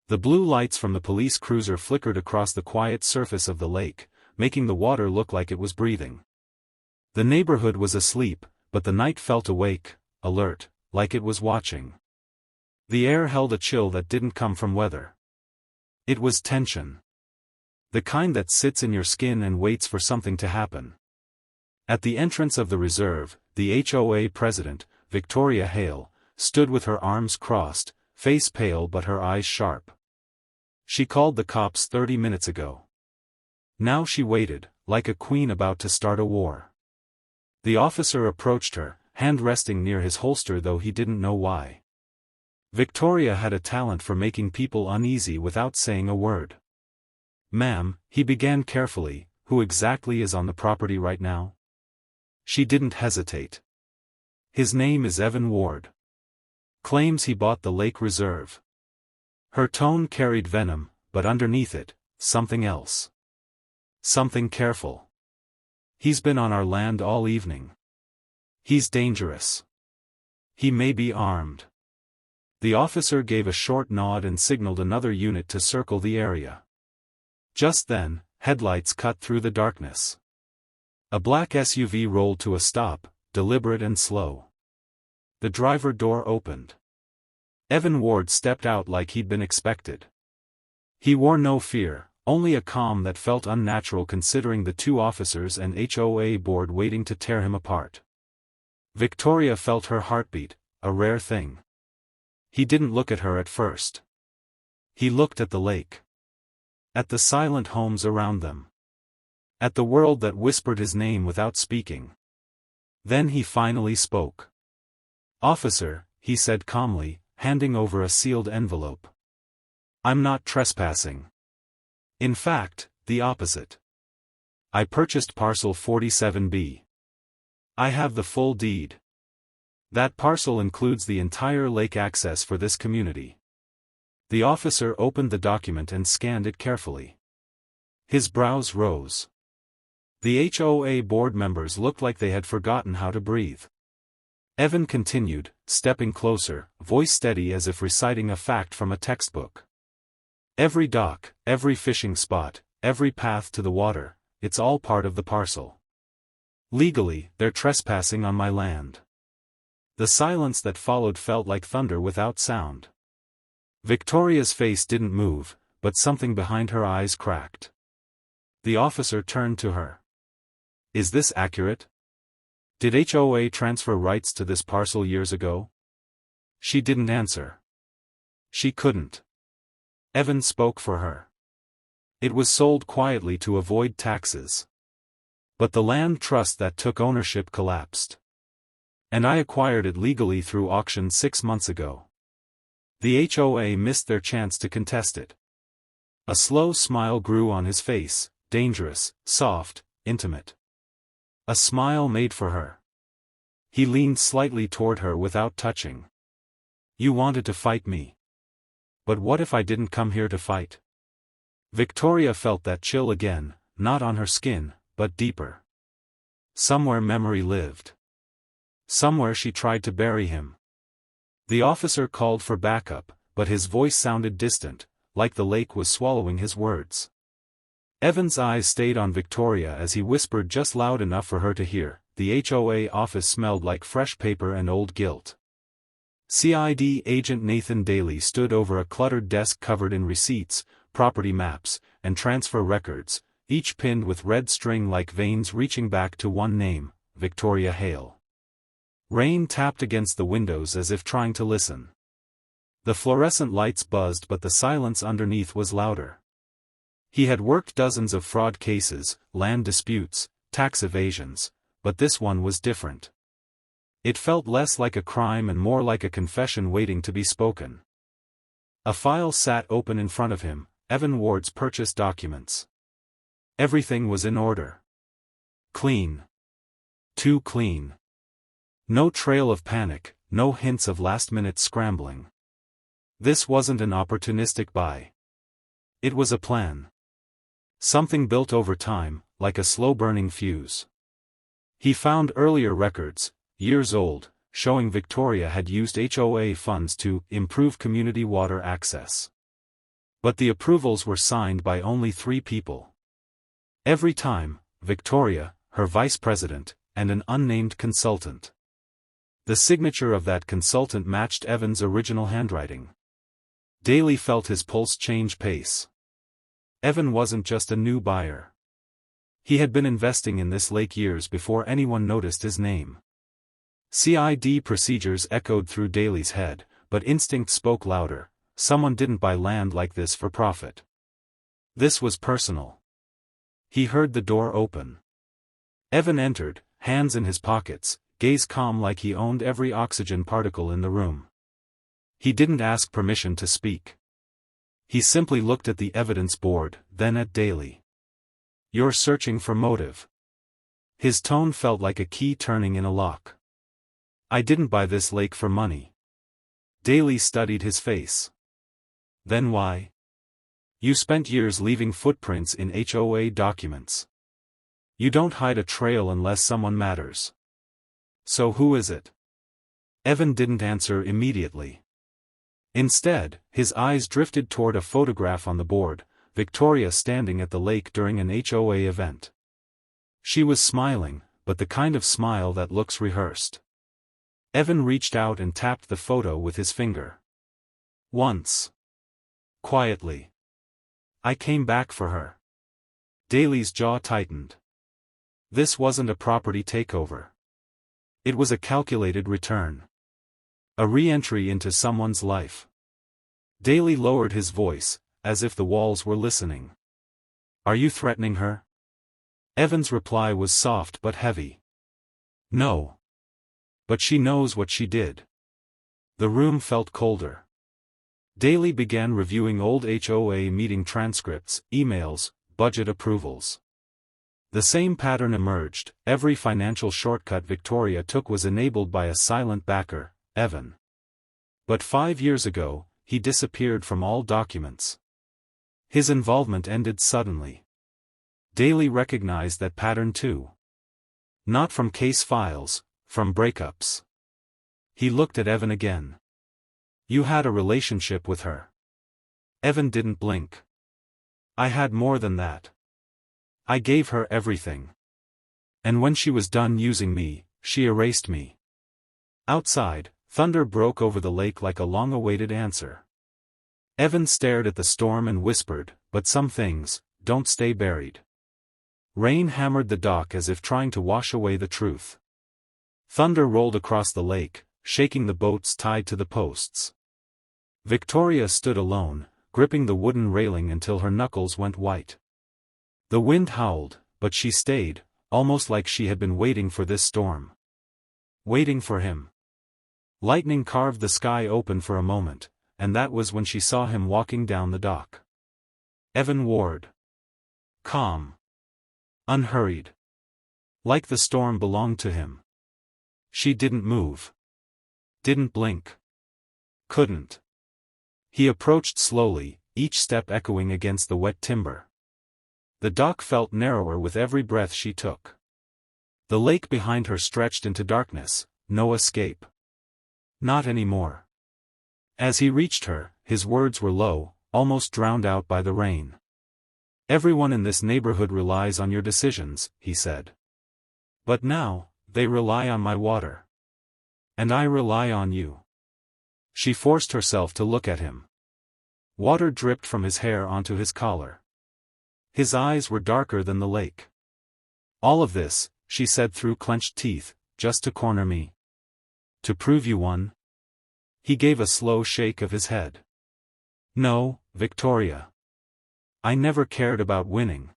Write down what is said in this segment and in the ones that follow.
The blue lights from the police cruiser flickered across the quiet surface of the lake, making the water look like it was breathing. The neighborhood was asleep, but the night felt awake, alert, like it was watching. The air held a chill that didn't come from weather. It was tension. The kind that sits in your skin and waits for something to happen. At the entrance of the reserve, the HOA president, Victoria Hale, stood with her arms crossed, face pale but her eyes sharp. She called the cops 30 minutes ago. Now she waited, like a queen about to start a war. The officer approached her, hand resting near his holster though he didn't know why. Victoria had a talent for making people uneasy without saying a word. "Ma'am," he began carefully, "who exactly is on the property right now?" She didn't hesitate. "His name is Evan Ward. Claims he bought the lake reserve." Her tone carried venom, but underneath it, something else. Something careful. "He's been on our land all evening. He's dangerous. He may be armed." The officer gave a short nod and signaled another unit to circle the area. Just then, headlights cut through the darkness. A black SUV rolled to a stop, deliberate and slow. The driver door opened. Evan Ward stepped out like he'd been expected. He wore no fear, only a calm that felt unnatural considering the two officers and HOA board waiting to tear him apart. Victoria felt her heartbeat, a rare thing. He didn't look at her at first. He looked at the lake. At the silent homes around them. At the world that whispered his name without speaking. Then he finally spoke. "Officer," he said calmly, handing over a sealed envelope. "I'm not trespassing. In fact, the opposite. I purchased parcel 47B. I have the full deed. That parcel includes the entire lake access for this community." The officer opened the document and scanned it carefully. His brows rose. The HOA board members looked like they had forgotten how to breathe. Evan continued, stepping closer, voice steady as if reciting a fact from a textbook. "Every dock, every fishing spot, every path to the water, it's all part of the parcel. Legally, they're trespassing on my land." The silence that followed felt like thunder without sound. Victoria's face didn't move, but something behind her eyes cracked. The officer turned to her. "Is this accurate? Did HOA transfer rights to this parcel years ago?" She didn't answer. She couldn't. Evan spoke for her. "It was sold quietly to avoid taxes. But the land trust that took ownership collapsed. And I acquired it legally through auction 6 months ago." The HOA missed their chance to contest it. A slow smile grew on his face, dangerous, soft, intimate. A smile made for her. He leaned slightly toward her without touching. "You wanted to fight me. But what if I didn't come here to fight?" Victoria felt that chill again, not on her skin, but deeper. Somewhere memory lived. Somewhere she tried to bury him. The officer called for backup, but his voice sounded distant, like the lake was swallowing his words. Evan's eyes stayed on Victoria as he whispered just loud enough for her to hear. The HOA office smelled like fresh paper and old guilt. CID agent Nathan Daly stood over a cluttered desk covered in receipts, property maps, and transfer records, each pinned with red string like veins reaching back to one name, Victoria Hale. Rain tapped against the windows as if trying to listen. The fluorescent lights buzzed but the silence underneath was louder. He had worked dozens of fraud cases, land disputes, tax evasions, but this one was different. It felt less like a crime and more like a confession waiting to be spoken. A file sat open in front of him, Evan Ward's purchase documents. Everything was in order. Clean. Too clean. No trail of panic, no hints of last-minute scrambling. This wasn't an opportunistic buy. It was a plan. Something built over time, like a slow-burning fuse. He found earlier records, years old, showing Victoria had used HOA funds to improve community water access. But the approvals were signed by only 3 people. Every time, Victoria, her vice president, and an unnamed consultant. The signature of that consultant matched Evan's original handwriting. Daly felt his pulse change pace. Evan wasn't just a new buyer. He had been investing in this lake years before anyone noticed his name. CID procedures echoed through Daly's head, but instinct spoke louder. Someone didn't buy land like this for profit. This was personal. He heard the door open. Evan entered, hands in his pockets, gaze calm like he owned every oxygen particle in the room. He didn't ask permission to speak. He simply looked at the evidence board, then at Daly. "You're searching for motive." His tone felt like a key turning in a lock. "I didn't buy this lake for money." Daly studied his face. "Then why?" "You spent years leaving footprints in HOA documents. You don't hide a trail unless someone matters. So who is it?" Evan didn't answer immediately. Instead, his eyes drifted toward a photograph on the board, Victoria standing at the lake during an HOA event. She was smiling, but the kind of smile that looks rehearsed. Evan reached out and tapped the photo with his finger. "Once. Quietly. I came back for her." Daly's jaw tightened. This wasn't a property takeover. It was a calculated return. A re-entry into someone's life. Daly lowered his voice, as if the walls were listening. "Are you threatening her?" Evan's reply was soft but heavy. "No. But she knows what she did." The room felt colder. Daly began reviewing old HOA meeting transcripts, emails, budget approvals. The same pattern emerged. Every financial shortcut Victoria took was enabled by a silent backer, Evan. But 5 years ago, he disappeared from all documents. His involvement ended suddenly. Daly recognized that pattern too. Not from case files, from breakups. He looked at Evan again. "You had a relationship with her." Evan didn't blink. "I had more than that. I gave her everything. And when she was done using me, she erased me." Outside, thunder broke over the lake like a long-awaited answer. Evan stared at the storm and whispered, "But some things don't stay buried." Rain hammered the dock as if trying to wash away the truth. Thunder rolled across the lake, shaking the boats tied to the posts. Victoria stood alone, gripping the wooden railing until her knuckles went white. The wind howled, but she stayed, almost like she had been waiting for this storm. Waiting for him. Lightning carved the sky open for a moment, and that was when she saw him walking down the dock. Evan Ward. Calm. Unhurried. Like the storm belonged to him. She didn't move. Didn't blink. Couldn't. He approached slowly, each step echoing against the wet timber. The dock felt narrower with every breath she took. The lake behind her stretched into darkness, no escape. Not anymore. As he reached her, his words were low, almost drowned out by the rain. "Everyone in this neighborhood relies on your decisions," he said. "But now, they rely on my water. And I rely on you." She forced herself to look at him. Water dripped from his hair onto his collar. His eyes were darker than the lake. "All of this," she said through clenched teeth, "just to corner me. To prove you won?" He gave a slow shake of his head. "No, Victoria. I never cared about winning.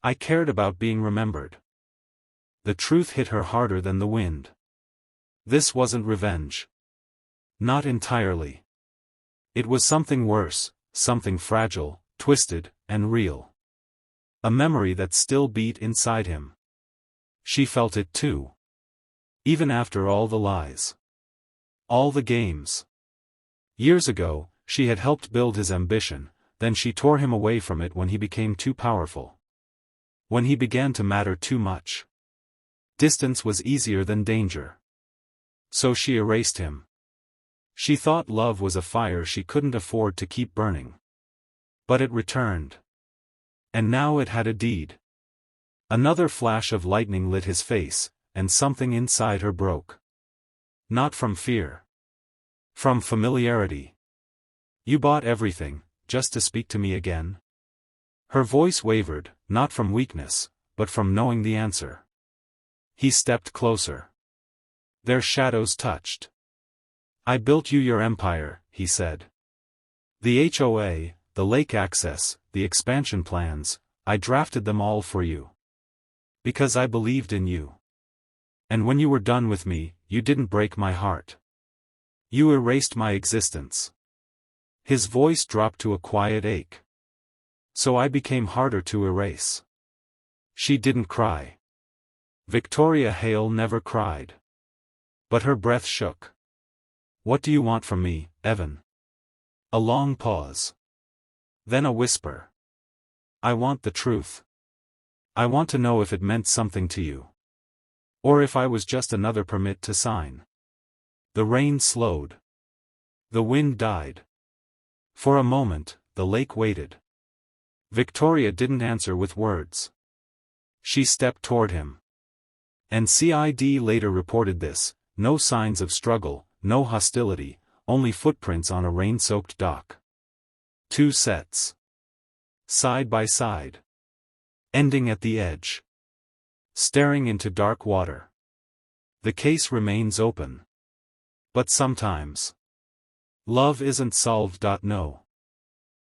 I cared about being remembered." The truth hit her harder than the wind. This wasn't revenge. Not entirely. It was something worse, something fragile, twisted, and real. A memory that still beat inside him. She felt it too. Even after all the lies. All the games. Years ago, she had helped build his ambition, then she tore him away from it when he became too powerful. When he began to matter too much. Distance was easier than danger. So she erased him. She thought love was a fire she couldn't afford to keep burning. But it returned. And now it had a deed. Another flash of lightning lit his face, and something inside her broke. Not from fear. From familiarity. You bought everything, just to speak to me again? Her voice wavered, not from weakness, but from knowing the answer. He stepped closer. Their shadows touched. I built you your empire, he said. The HOA, the lake access, the expansion plans, I drafted them all for you. Because I believed in you. And when you were done with me, you didn't break my heart. You erased my existence. His voice dropped to a quiet ache. So I became harder to erase. She didn't cry. Victoria Hale never cried. But her breath shook. What do you want from me, Evan? A long pause. Then a whisper. I want the truth. I want to know if it meant something to you. Or if I was just another permit to sign. The rain slowed. The wind died. For a moment, the lake waited. Victoria didn't answer with words. She stepped toward him. And CID later reported this, no signs of struggle, no hostility, only footprints on a rain-soaked dock. 2 sets. Side by side. Ending at the edge. Staring into dark water. The case remains open. But sometimes. Love isn't solved. No.